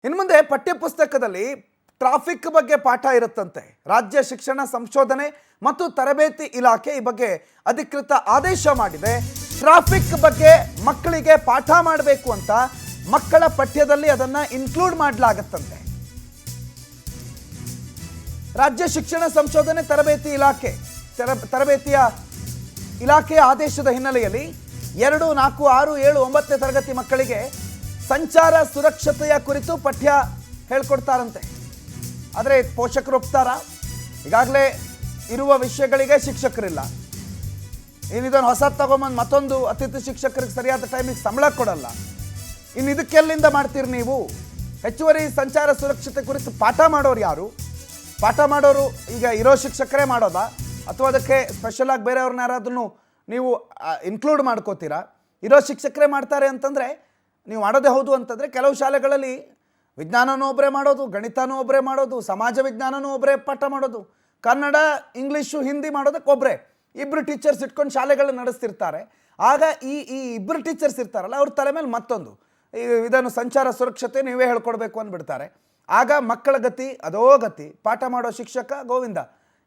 ಇನ್ನು ಮುಂದೆ ಪಠ್ಯಪುಸ್ತಕದಲ್ಲಿ ಟ್ರಾಫಿಕ್ ಬಗ್ಗೆ ಪಾಠ ಇರುತ್ತಂತೆ. ರಾಜ್ಯ ಶಿಕ್ಷಣ ಸಂಶೋಧನೆ ಮತ್ತು ತರಬೇತಿ ಇಲಾಖೆ ಈ ಬಗ್ಗೆ ಅಧಿಕೃತ ಆದೇಶ ಮಾಡಿದೆ. ಟ್ರಾಫಿಕ್ ಬಗ್ಗೆ ಮಕ್ಕಳಿಗೆ ಪಾಠ ಮಾಡಬೇಕು ಅಂತ ಮಕ್ಕಳ ಪಠ್ಯದಲ್ಲಿ ಅದನ್ನ ಇನ್ಕ್ಲೂಡ್ ಮಾಡಲಾಗುತ್ತಂತೆ. ರಾಜ್ಯ ಶಿಕ್ಷಣ ಸಂಶೋಧನೆ ತರಬೇತಿ ಇಲಾಖೆ ತರಬೇತಿಯ ಇಲಾಖೆಯ ಆದೇಶದ ಹಿನ್ನೆಲೆಯಲ್ಲಿ 2, 4, 6, 7, 9ನೇ ತರಗತಿ ಮಕ್ಕಳಿಗೆ ಸಂಚಾರ ಸುರಕ್ಷತೆಯ ಕುರಿತು ಪಠ್ಯ ಹೇಳ್ಕೊಡ್ತಾರಂತೆ. ಆದರೆ ಪೋಷಕರು ಒಪ್ತಾರಾ? ಈಗಾಗಲೇ ಇರುವ ವಿಷಯಗಳಿಗೆ ಶಿಕ್ಷಕರಿಲ್ಲ, ಇನ್ನಿದನ್ನು ಹೊಸದು ತಗೊಂಬಂದು ಮತ್ತೊಂದು ಅತಿಥಿ ಶಿಕ್ಷಕರಿಗೆ ಸರಿಯಾದ ಟೈಮಿಗೆ ಸಂಬಳ ಕೊಡಲ್ಲ. ಇನ್ನು ಇದಕ್ಕೆಲ್ಲಿಂದ ಮಾಡ್ತೀರಿ ನೀವು? ಹೆಚ್ಚುವರಿ ಸಂಚಾರ ಸುರಕ್ಷತೆ ಕುರಿತು ಪಾಠ ಮಾಡೋರು ಯಾರು? ಪಾಠ ಮಾಡೋರು ಈಗ ಇರೋ ಶಿಕ್ಷಕರೇ ಮಾಡೋದಾ, ಅಥವಾ ಅದಕ್ಕೆ ಸ್ಪೆಷಲ್ ಆಗಿ ಬೇರೆಯವ್ರನ್ನ ಯಾರಾದ್ರೂ ನೀವು ಇನ್ಕ್ಲೂಡ್ ಮಾಡ್ಕೋತೀರಾ? ಇರೋ ಶಿಕ್ಷಕರೇ ಮಾಡ್ತಾರೆ ಅಂತಂದರೆ ನೀವು ಮಾಡೋದೇ ಹೌದು ಅಂತಂದರೆ, ಕೆಲವು ಶಾಲೆಗಳಲ್ಲಿ ವಿಜ್ಞಾನನೂ ಒಬ್ಬರೇ ಮಾಡೋದು, ಗಣಿತನೂ ಒಬ್ಬರೇ ಮಾಡೋದು, ಸಮಾಜ ವಿಜ್ಞಾನನೂ ಒಬ್ಬರೇ ಪಾಠ ಮಾಡೋದು, ಕನ್ನಡ, ಇಂಗ್ಲೀಷು, ಹಿಂದಿ ಮಾಡೋದಕ್ಕೆ ಒಬ್ಬರೇ ಇಬ್ಬರು ಟೀಚರ್ಸ್ ಇಟ್ಕೊಂಡು ಶಾಲೆಗಳನ್ನ ನಡೆಸ್ತಿರ್ತಾರೆ. ಆಗ ಈ ಇಬ್ಬರು ಟೀಚರ್ಸ್ ಇರ್ತಾರಲ್ಲ, ಅವ್ರ ತಲೆ ಮೇಲೆ ಮತ್ತೊಂದು ಇದನ್ನು ಸಂಚಾರ ಸುರಕ್ಷತೆ ನೀವೇ ಹೇಳ್ಕೊಡ್ಬೇಕು ಅಂದ್ಬಿಡ್ತಾರೆ. ಆಗ ಮಕ್ಕಳ ಗತಿ ಅದೋ ಗತಿ. ಪಾಠ ಮಾಡೋ ಶಿಕ್ಷಕ ಗೋವಿಂದ.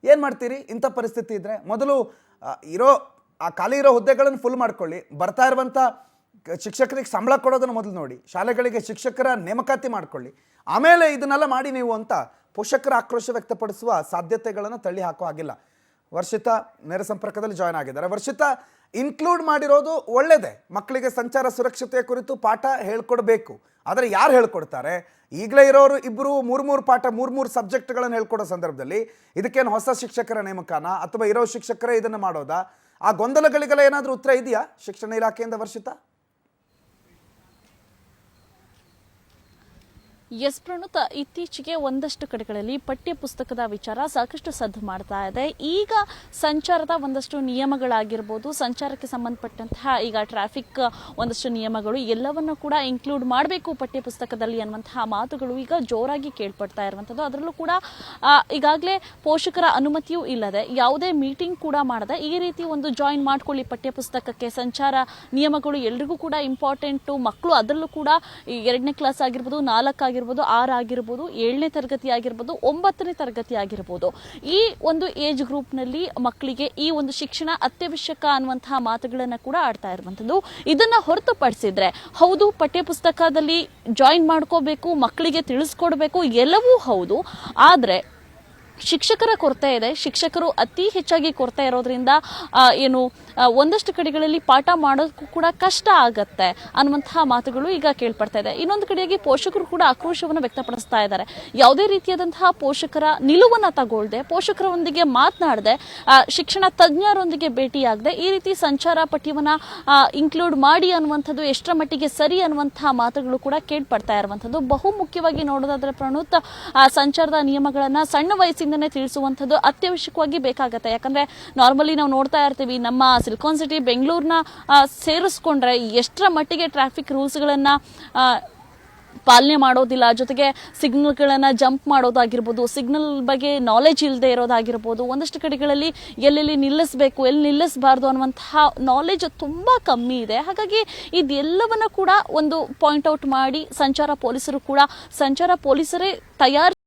ಏನು ಮಾಡ್ತೀರಿ ಇಂಥ ಪರಿಸ್ಥಿತಿ ಇದ್ದರೆ? ಮೊದಲು ಖಾಲಿ ಇರೋ ಹುದ್ದೆಗಳನ್ನು ಫುಲ್ ಮಾಡ್ಕೊಳ್ಳಿ. ಬರ್ತಾ ಇರುವಂಥ ಶಿಕ್ಷಕರಿಗೆ ಸಂಬಳ ಕೊಡೋದನ್ನು ಮೊದಲು ನೋಡಿ. ಶಾಲೆಗಳಿಗೆ ಶಿಕ್ಷಕರ ನೇಮಕಾತಿ ಮಾಡ್ಕೊಳ್ಳಿ, ಆಮೇಲೆ ಇದನ್ನೆಲ್ಲ ಮಾಡಿ ನೀವು ಅಂತ ಪೋಷಕರ ಆಕ್ರೋಶ ವ್ಯಕ್ತಪಡಿಸುವ ಸಾಧ್ಯತೆಗಳನ್ನು ತಳ್ಳಿ ಹಾಕೋ ಹಾಗಿಲ್ಲ. ವರ್ಷಿತಾ ನೇರ ಸಂಪರ್ಕದಲ್ಲಿ ಜಾಯ್ನ್ ಆಗಿದ್ದಾರೆ. ವರ್ಷಿತಾ, ಇನ್ಕ್ಲೂಡ್ ಮಾಡಿರೋದು ಒಳ್ಳೆಯದೇ, ಮಕ್ಕಳಿಗೆ ಸಂಚಾರ ಸುರಕ್ಷತೆಯ ಕುರಿತು ಪಾಠ ಹೇಳ್ಕೊಡ್ಬೇಕು. ಆದರೆ ಯಾರು ಹೇಳ್ಕೊಡ್ತಾರೆ? ಈಗಲೇ ಇರೋರು ಇಬ್ಬರು 3 ಪಾಠ 3 ಸಬ್ಜೆಕ್ಟ್ಗಳನ್ನು ಹೇಳ್ಕೊಡೋ ಸಂದರ್ಭದಲ್ಲಿ ಇದಕ್ಕೇನು ಹೊಸ ಶಿಕ್ಷಕರ ನೇಮಕಾನ ಅಥವಾ ಇರೋ ಶಿಕ್ಷಕರೇ ಇದನ್ನು ಮಾಡೋದಾ? ಆ ಗೊಂದಲಗಳಿಗೆಲ್ಲ ಏನಾದರೂ ಉತ್ತರ ಇದೆಯಾ ಶಿಕ್ಷಣ ಇಲಾಖೆಯಿಂದ? ವರ್ಷಿತಾ, ಎಸ್ ಪ್ರಣುತ, ಇತ್ತೀಚೆಗೆ ಒಂದಷ್ಟು ಕಡೆಗಳಲ್ಲಿ ಪಠ್ಯ ಪುಸ್ತಕದ ವಿಚಾರ ಸಾಕಷ್ಟು ಸದ್ದು ಮಾಡ್ತಾ ಇದೆ. ಈಗ ಸಂಚಾರದ ಒಂದಷ್ಟು ನಿಯಮಗಳಾಗಿರ್ಬೋದು, ಸಂಚಾರಕ್ಕೆ ಸಂಬಂಧಪಟ್ಟಂತಹ ಈಗ ಟ್ರಾಫಿಕ್ ಒಂದಷ್ಟು ನಿಯಮಗಳು ಎಲ್ಲವನ್ನು ಕೂಡ ಇನ್ಕ್ಲೂಡ್ ಮಾಡಬೇಕು ಪಠ್ಯ ಪುಸ್ತಕದಲ್ಲಿ ಅನ್ನುವಂತಹ ಮಾತುಗಳು ಈಗ ಜೋರಾಗಿ ಕೇಳ್ಪಡ್ತಾ ಇರುವಂಥದ್ದು. ಅದರಲ್ಲೂ ಕೂಡ ಈಗಾಗಲೇ ಪೋಷಕರ ಅನುಮತಿಯೂ ಇಲ್ಲದೆ, ಯಾವುದೇ ಮೀಟಿಂಗ್ ಕೂಡ ಮಾಡದೆ ಈ ರೀತಿ ಒಂದು ಜಾಯಿನ್ ಮಾಡ್ಕೊಳ್ಳಿ ಪಠ್ಯ ಪುಸ್ತಕಕ್ಕೆ. ಸಂಚಾರ ನಿಯಮಗಳು ಎಲ್ರಿಗೂ ಕೂಡ ಇಂಪಾರ್ಟೆಂಟು. ಮಕ್ಕಳು ಅದರಲ್ಲೂ ಕೂಡ 2ನೇ ಕ್ಲಾಸ್ ಆಗಿರ್ಬೋದು, 4 ಆಗಿರ್ಬೋದು, 6 ಆಗಿರ್ಬೋದು, 7ನೇ ತರಗತಿ ಆಗಿರ್ಬೋದು, 9ನೇ ತರಗತಿ ಆಗಿರ್ಬೋದು, ಈ ಒಂದು ಏಜ್ ಗ್ರೂಪ್ನಲ್ಲಿ ಮಕ್ಕಳಿಗೆ ಈ ಒಂದು ಶಿಕ್ಷಣ ಅತ್ಯವಶ್ಯಕ ಅನ್ನುವಂತಹ ಮಾತುಗಳನ್ನು ಕೂಡ ಆಡ್ತಾ ಇರುವಂಥದ್ದು. ಇದನ್ನ ಹೊರತುಪಡಿಸಿದ್ರೆ ಹೌದು, ಪಠ್ಯ ಪುಸ್ತಕದಲ್ಲಿ ಜಾಯಿನ್ ಮಾಡ್ಕೋಬೇಕು, ಮಕ್ಕಳಿಗೆ ತಿಳಿಸ್ಕೊಡ್ಬೇಕು, ಎಲ್ಲವೂ ಹೌದು. ಆದರೆ ಶಿಕ್ಷಕರ ಕೊರತೆ ಇದೆ. ಶಿಕ್ಷಕರು ಅತಿ ಹೆಚ್ಚಾಗಿ ಕೊರತೆ ಇರೋದ್ರಿಂದ ಒಂದಷ್ಟು ಕಡೆಗಳಲ್ಲಿ ಪಾಠ ಮಾಡೋದಕ್ಕೂ ಕೂಡ ಕಷ್ಟ ಆಗತ್ತೆ ಅನ್ನುವಂತಹ ಮಾತುಗಳು ಈಗ ಕೇಳ್ಪಡ್ತಾ ಇದೆ. ಇನ್ನೊಂದು ಕಡೆಯಾಗಿ ಪೋಷಕರು ಕೂಡ ಆಕ್ರೋಶವನ್ನು ವ್ಯಕ್ತಪಡಿಸ್ತಾ ಇದ್ದಾರೆ. ಯಾವುದೇ ರೀತಿಯಾದಂತಹ ಪೋಷಕರ ನಿಲುವನ್ನು ತಗೊಳ್ಳದೆ, ಪೋಷಕರೊಂದಿಗೆ ಮಾತನಾಡದೆ, ಶಿಕ್ಷಣ ತಜ್ಞರೊಂದಿಗೆ ಭೇಟಿಯಾಗದೆ ಈ ರೀತಿ ಸಂಚಾರ ಪಠ್ಯವನ್ನ ಇನ್ಕ್ಲೂಡ್ ಮಾಡಿ ಅನ್ನುವಂಥದ್ದು ಎಷ್ಟರ ಮಟ್ಟಿಗೆ ಸರಿ ಅನ್ನುವಂತಹ ಮಾತುಗಳು ಕೂಡ ಕೇಳ್ಪಡ್ತಾ ಇರುವಂಥದ್ದು. ಬಹು ಮುಖ್ಯವಾಗಿ ನೋಡೋದಾದ್ರೆ ಪ್ರಣುತ್, ಸಂಚಾರದ ನಿಯಮಗಳನ್ನ ಸಣ್ಣ ವಯಸ್ಸಿಂದನೇ ತಿಳಿಸುವಂಥದ್ದು ಅತ್ಯವಶ್ಯಕವಾಗಿ ಬೇಕಾಗತ್ತೆ. ಯಾಕಂದ್ರೆ ನಾರ್ಮಲಿ ನಾವು ನೋಡ್ತಾ ಇರ್ತೀವಿ, ನಮ್ಮ ಸಿಲಿಕಾನ್ ಸಿಟಿ ಬೆಂಗಳೂರನ್ನ ಸೇರಿಸ್ಕೊಂಡ್ರೆ ಎಷ್ಟರ ಮಟ್ಟಿಗೆ ಟ್ರಾಫಿಕ್ ರೂಲ್ಸ್ಗಳನ್ನ ಪಾಲನೆ ಮಾಡೋದಿಲ್ಲ, ಜೊತೆಗೆ ಸಿಗ್ನಲ್ಗಳನ್ನು ಜಂಪ್ ಮಾಡೋದಾಗಿರ್ಬೋದು, ಸಿಗ್ನಲ್ ಬಗ್ಗೆ ನಾಲೆಜ್ ಇಲ್ಲದೆ ಇರೋದಾಗಿರ್ಬೋದು, ಒಂದಷ್ಟು ಕಡೆಗಳಲ್ಲಿ ಎಲ್ಲೆಲ್ಲಿ ನಿಲ್ಲಿಸಬೇಕು, ಎಲ್ಲಿ ನಿಲ್ಲಿಸಬಾರ್ದು ಅನ್ನುವಂತಹ ನಾಲೆಜ್ ತುಂಬ ಕಮ್ಮಿ ಇದೆ. ಹಾಗಾಗಿ ಇದೆಲ್ಲವನ್ನ ಕೂಡ ಒಂದು ಪಾಯಿಂಟ್ ಔಟ್ ಮಾಡಿ ಸಂಚಾರ ಪೊಲೀಸರೇ ತಯಾರಿ